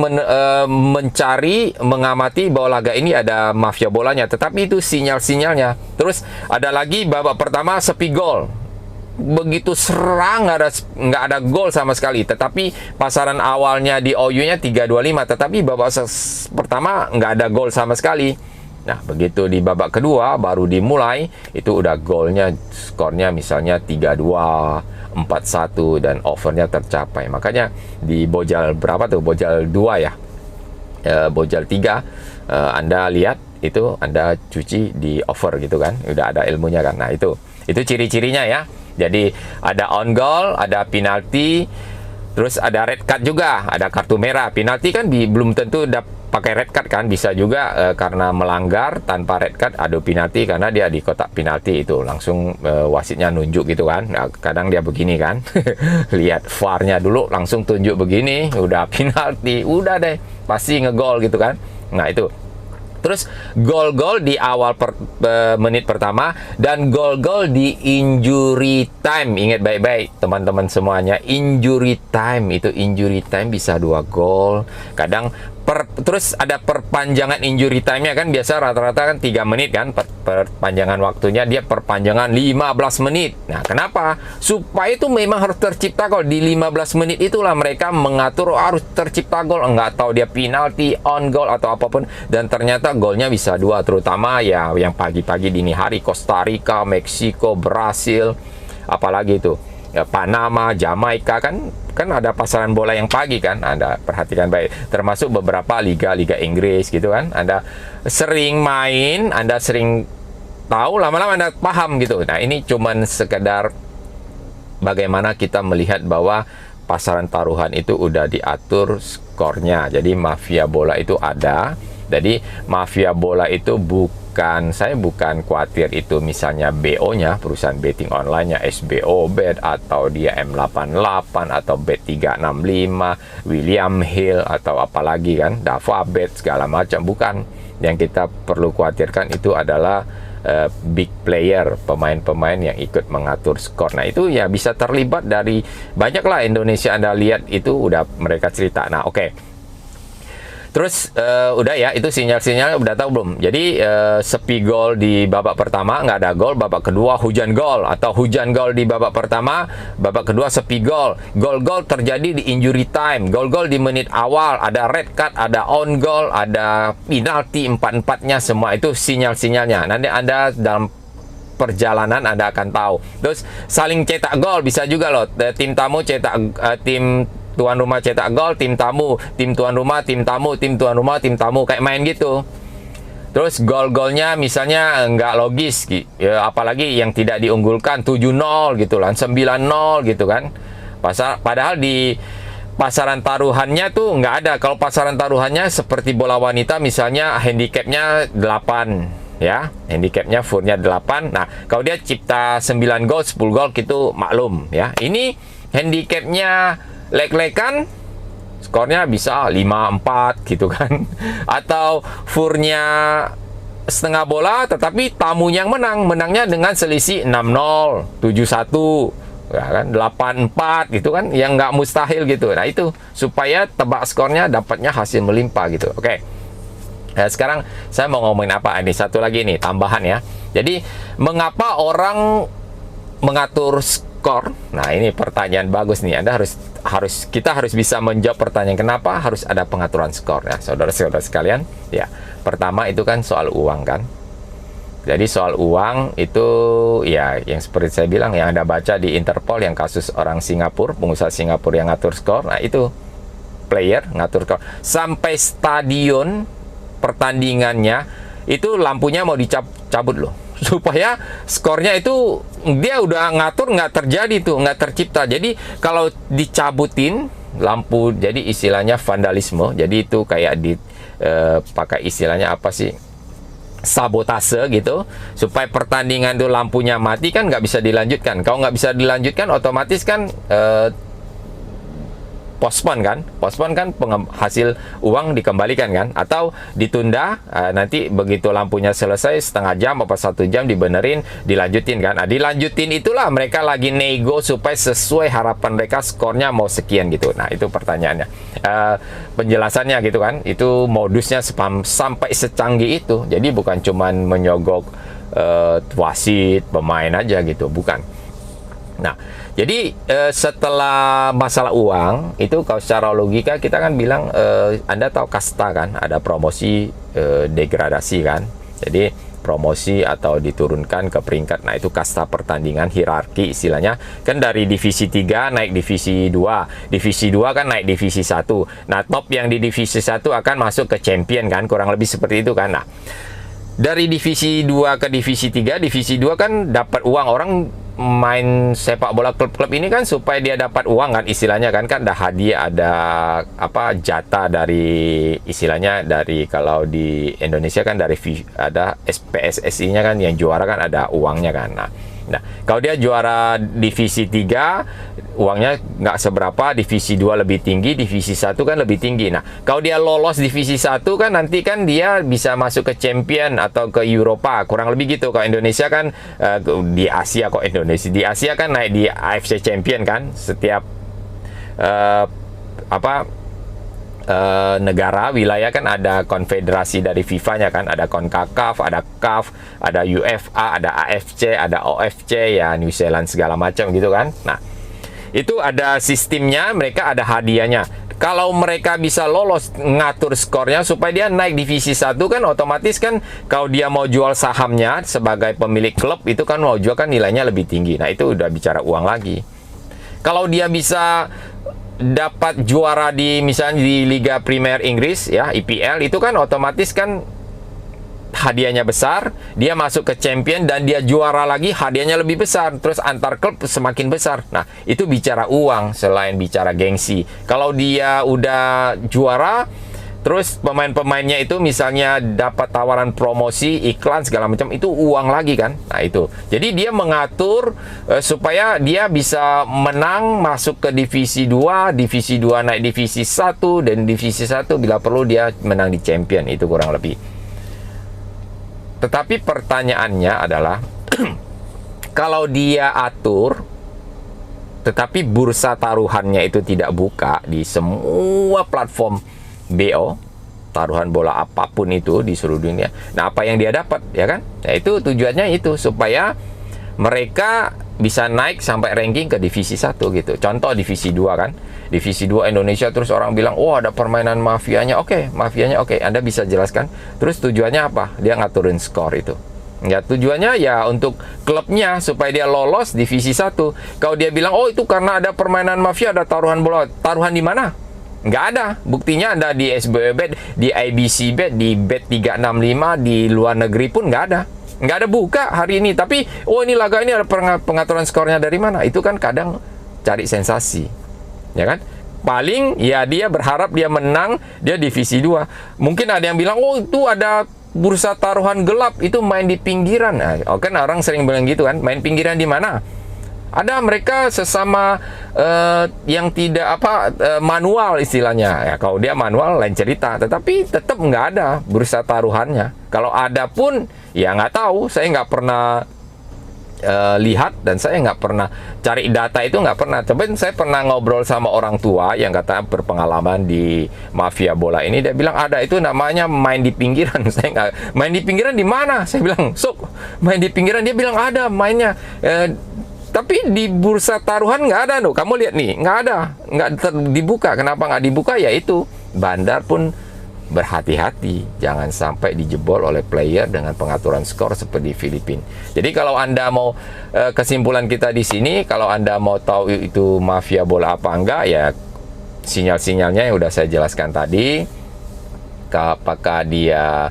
mencari, mengamati bahwa laga ini ada mafia bolanya, tetapi itu sinyal-sinyalnya. Terus ada lagi babak pertama sepi gol, begitu serang nggak ada gol sama sekali, tetapi pasaran awalnya di OU-nya 3-2-5, tetapi babak pertama nggak ada gol sama sekali. Nah, begitu di babak kedua baru dimulai, itu udah golnya, skornya misalnya 3-2, 4-1, dan overnya tercapai. Makanya di Bojal berapa tuh? Bojal 2 ya, Bojal 3, Anda lihat itu, Anda cuci di over gitu kan, udah ada ilmunya kan. Nah, itu ciri-cirinya ya. Jadi ada on goal, ada penalti, terus ada red card juga, ada kartu merah. Penalti kan belum tentu pakai red card kan, bisa juga karena melanggar tanpa red card ada penalti karena dia di kotak penalti, itu langsung wasitnya nunjuk gitu kan. Nah, kadang dia begini kan, lihat VAR-nya dulu langsung tunjuk begini, udah penalti, udah deh pasti ngegol gitu kan. Nah, itu. Terus gol-gol di awal menit pertama dan gol-gol di injury time. Ingat baik-baik teman-teman semuanya, injury time bisa 2 gol. Kadang terus ada perpanjangan injury time-nya kan, biasa rata-rata kan 3 menit kan perpanjangan waktunya, dia perpanjangan 15 menit. Nah, kenapa? Supaya itu memang harus tercipta gol di 15 menit itulah mereka mengatur harus tercipta gol, enggak tahu dia penalti, on goal atau apapun, dan ternyata golnya bisa 2, terutama ya yang pagi-pagi dini hari, Costa Rica, Meksiko, Brasil, apalagi itu ya, Panama, Jamaika kan ada pasaran bola yang pagi kan. Anda perhatikan baik, termasuk beberapa liga Inggris gitu kan. Anda sering main, Anda sering tahu, lama-lama Anda paham gitu. Nah, ini cuman sekedar bagaimana kita melihat bahwa pasaran taruhan itu udah diatur skornya. Jadi mafia bola itu ada. Jadi mafia bola itu saya bukan khawatir itu misalnya BO-nya, perusahaan betting online-nya SBO Bet, atau dia M88 atau Bet365, William Hill atau apalagi kan, Dava Bet segala macam, bukan. Yang kita perlu khawatirkan itu adalah big player, pemain-pemain yang ikut mengatur skor. Nah, itu ya bisa terlibat dari banyaklah Indonesia. Anda lihat itu udah mereka cerita. Nah, oke. Terus udah ya, itu sinyal-sinyal udah tahu belum? Jadi sepi gol di babak pertama, nggak ada gol, babak kedua hujan gol, atau hujan gol di babak pertama, babak kedua sepi gol. Gol-gol terjadi di injury time, gol-gol di menit awal, ada red card, ada on goal, ada penalti, empat-empatnya semua itu sinyal-sinyalnya. Nanti Anda dalam perjalanan Anda akan tahu. Terus saling cetak gol bisa juga loh. Tim tamu cetak tim tuan rumah cetak gol, tim tamu, tim tuan rumah, tim tamu, tim tuan rumah, tim tamu, kayak main gitu. Terus gol-golnya misalnya nggak logis, ya, apalagi yang tidak diunggulkan 7-0 gitu lah, 9-0 gitu kan. Padahal di pasaran taruhannya tuh nggak ada. Kalau pasaran taruhannya seperti bola wanita misalnya handicapnya 8 ya, handicapnya furnya 8. Nah, kalau dia cipta 9 gol, 10 gol gitu maklum ya. Ini handicapnya lek-lekan, skornya bisa 5-4 gitu kan. Atau furnya setengah bola tetapi tamu yang menangnya dengan selisih 6-0, 7-1 ya kan, 8-4 gitu kan, yang nggak mustahil gitu. Nah itu supaya tebak skornya dapatnya hasil melimpah gitu. Oke. Nah, sekarang saya mau ngomongin apa ini, satu lagi nih tambahan ya. Jadi mengapa orang mengatur skor? Nah ini pertanyaan bagus nih. Kita harus bisa menjawab pertanyaan kenapa harus ada pengaturan skor ya, saudara-saudara sekalian. Ya, pertama itu kan soal uang kan. Jadi soal uang itu ya yang seperti saya bilang, yang Anda baca di Interpol yang kasus orang Singapura, pengusaha Singapura yang ngatur skor. Nah itu player ngatur skor sampai stadion pertandingannya itu lampunya mau dicabut loh, supaya skornya itu dia udah ngatur nggak terjadi tuh, nggak tercipta. Jadi kalau dicabutin lampu, jadi istilahnya vandalisme. Jadi itu kayak pakai istilahnya apa sih, sabotase gitu, supaya pertandingan itu lampunya mati kan nggak bisa dilanjutkan. Kalau nggak bisa dilanjutkan otomatis kan postpone kan hasil uang dikembalikan kan, atau ditunda, nanti begitu lampunya selesai setengah jam apa 1 jam dibenerin, dilanjutin kan. Nah, dilanjutin itulah mereka lagi nego supaya sesuai harapan mereka, skornya mau sekian gitu. Nah itu pertanyaannya, penjelasannya gitu kan, itu modusnya sampai secanggih itu. Jadi bukan cuman menyogok wasit, pemain aja gitu, bukan. Nah, jadi setelah masalah uang itu, kalau secara logika kita kan bilang, Anda tahu kasta kan, ada promosi, degradasi kan. Jadi promosi atau diturunkan ke peringkat. Nah, itu kasta pertandingan, hierarki istilahnya. Kan dari divisi 3 naik divisi 2. Divisi 2 kan naik divisi 1. Nah, top yang di divisi 1 akan masuk ke champion kan, kurang lebih seperti itu kan. Nah, dari divisi 2 ke divisi 3, divisi 2 kan dapat uang. Orang main sepak bola klub-klub ini kan supaya dia dapat uang kan istilahnya kan ada hadiah, ada apa, jatah dari istilahnya, dari kalau di Indonesia kan dari ada PSSI-nya kan, yang juara kan ada uangnya kan. Nah, kalau dia juara divisi 3 uangnya nggak seberapa, divisi 2 lebih tinggi, divisi 1 kan lebih tinggi. Nah, kalau dia lolos divisi 1 kan nanti kan dia bisa masuk ke champion atau ke Eropa, kurang lebih gitu. Kalau Indonesia kan di Asia, kok Indonesia di Asia kan naik di AFC Champion kan, setiap negara, wilayah kan ada konfederasi dari FIFA-nya kan, ada CONCACAF, ada CAF, ada UEFA, ada AFC, ada OFC ya, New Zealand segala macam gitu kan. Nah, itu ada sistemnya, mereka ada hadiahnya. Kalau mereka bisa lolos ngatur skornya supaya dia naik divisi 1 kan, otomatis kan kalau dia mau jual sahamnya sebagai pemilik klub itu kan mau jual kan nilainya lebih tinggi. Nah, itu udah bicara uang lagi. Kalau dia bisa dapat juara di misalnya di Liga Premier Inggris ya, IPL, itu kan otomatis kan hadiahnya besar, dia masuk ke champion dan dia juara lagi, hadiahnya lebih besar, terus antar klub semakin besar. Nah, itu bicara uang selain bicara gengsi. Kalau dia udah juara, terus pemain-pemainnya itu misalnya dapat tawaran promosi, iklan segala macam, itu uang lagi kan. Nah itu, jadi dia mengatur supaya dia bisa menang, masuk ke divisi 2, divisi 2 naik divisi 1, dan divisi 1 bila perlu dia menang di champion. Itu kurang lebih. Tetapi pertanyaannya adalah kalau dia atur tetapi bursa taruhannya itu tidak buka di semua platform BO, taruhan bola apapun itu di seluruh dunia. Nah, apa yang dia dapat, ya kan? Nah, itu tujuannya itu supaya mereka bisa naik sampai ranking ke divisi 1 gitu. Contoh divisi 2 kan. Divisi 2 Indonesia, terus orang bilang, "Oh, ada permainan mafianya." Oke, mafianya oke. Anda bisa jelaskan. Terus tujuannya apa? Dia ngaturin skor itu. Ya, tujuannya ya untuk klubnya supaya dia lolos divisi 1. Kalau dia bilang, "Oh, itu karena ada permainan mafia, ada taruhan bola." Taruhan di mana? Nggak ada. Buktinya ada di SBW Bet, di IBC Bet, di Bet 365, di luar negeri pun nggak ada. Nggak ada buka hari ini. Tapi, oh ini laga ini ada pengaturan skornya dari mana? Itu kan kadang cari sensasi. Ya kan? Paling ya dia berharap dia menang, dia divisi 2. Mungkin ada yang bilang, "Oh, itu ada bursa taruhan gelap, itu main di pinggiran." Nah, kan orang sering bilang gitu kan, main pinggiran di mana? Ada mereka sesama yang tidak manual istilahnya. Ya, kalau dia manual lain cerita, tetapi tetap nggak ada bursa taruhannya. Kalau ada pun ya nggak tahu, saya nggak pernah lihat dan saya nggak pernah cari data itu, nggak pernah. Coba saya pernah ngobrol sama orang tua yang kata berpengalaman di mafia bola ini, dia bilang ada, itu namanya main di pinggiran. Saya nggak, main di pinggiran di mana? Saya bilang, "Sok, main di pinggiran." Dia bilang ada mainnya. Tapi di bursa taruhan nggak ada loh. Kamu lihat nih, nggak ada, nggak dibuka. Kenapa nggak dibuka? Ya itu, bandar pun berhati-hati, jangan sampai dijebol oleh player dengan pengaturan skor seperti Filipina. Jadi kalau Anda mau kesimpulan kita di sini, kalau Anda mau tahu itu mafia bola apa enggak, ya sinyal-sinyalnya yang udah saya jelaskan tadi. Apakah dia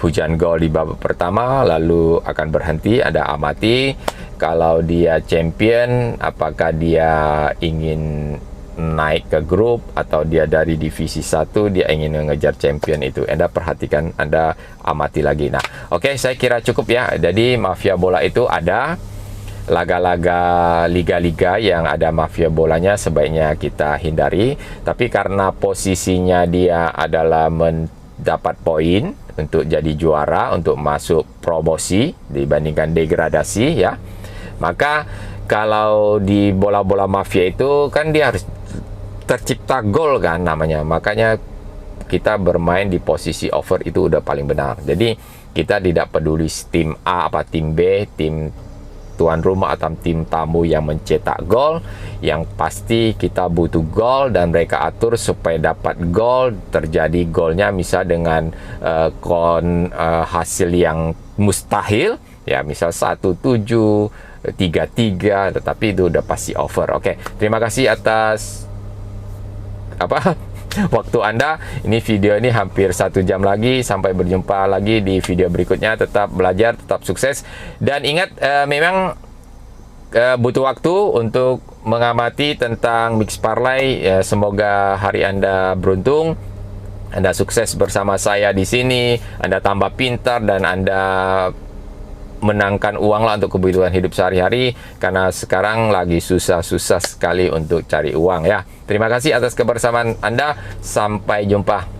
hujan gol di babak pertama lalu akan berhenti, Anda amati. Kalau dia champion, apakah dia ingin naik ke grup atau dia dari divisi 1 dia ingin mengejar champion, itu Anda perhatikan, Anda amati lagi. Nah, oke, saya kira cukup ya. Jadi mafia bola itu ada, laga-laga liga-liga yang ada mafia bolanya sebaiknya kita hindari. Tapi karena posisinya dia adalah mendapat poin untuk jadi juara, untuk masuk promosi dibandingkan degradasi ya, maka kalau di bola-bola mafia itu kan dia harus tercipta gol kan namanya. Makanya kita bermain di posisi over itu udah paling benar. Jadi kita tidak peduli tim A apa tim B, tim tuan rumah atau tim tamu yang mencetak gol. Yang pasti kita butuh gol dan mereka atur supaya dapat gol. Terjadi golnya misal dengan hasil yang mustahil ya, misal 1-7, 3-3, tetapi itu udah pasti over. Oke, terima kasih atas waktu Anda. Ini video ini hampir 1 jam lagi. Sampai berjumpa lagi di video berikutnya. Tetap belajar, tetap sukses, dan ingat memang butuh waktu untuk mengamati tentang mix parlay. Semoga hari Anda beruntung, Anda sukses bersama saya di sini, Anda tambah pintar, dan Anda menangkan uang lah untuk kebutuhan hidup sehari-hari, karena sekarang lagi susah-susah sekali untuk cari uang ya. Terima kasih atas kebersamaan Anda. Sampai jumpa.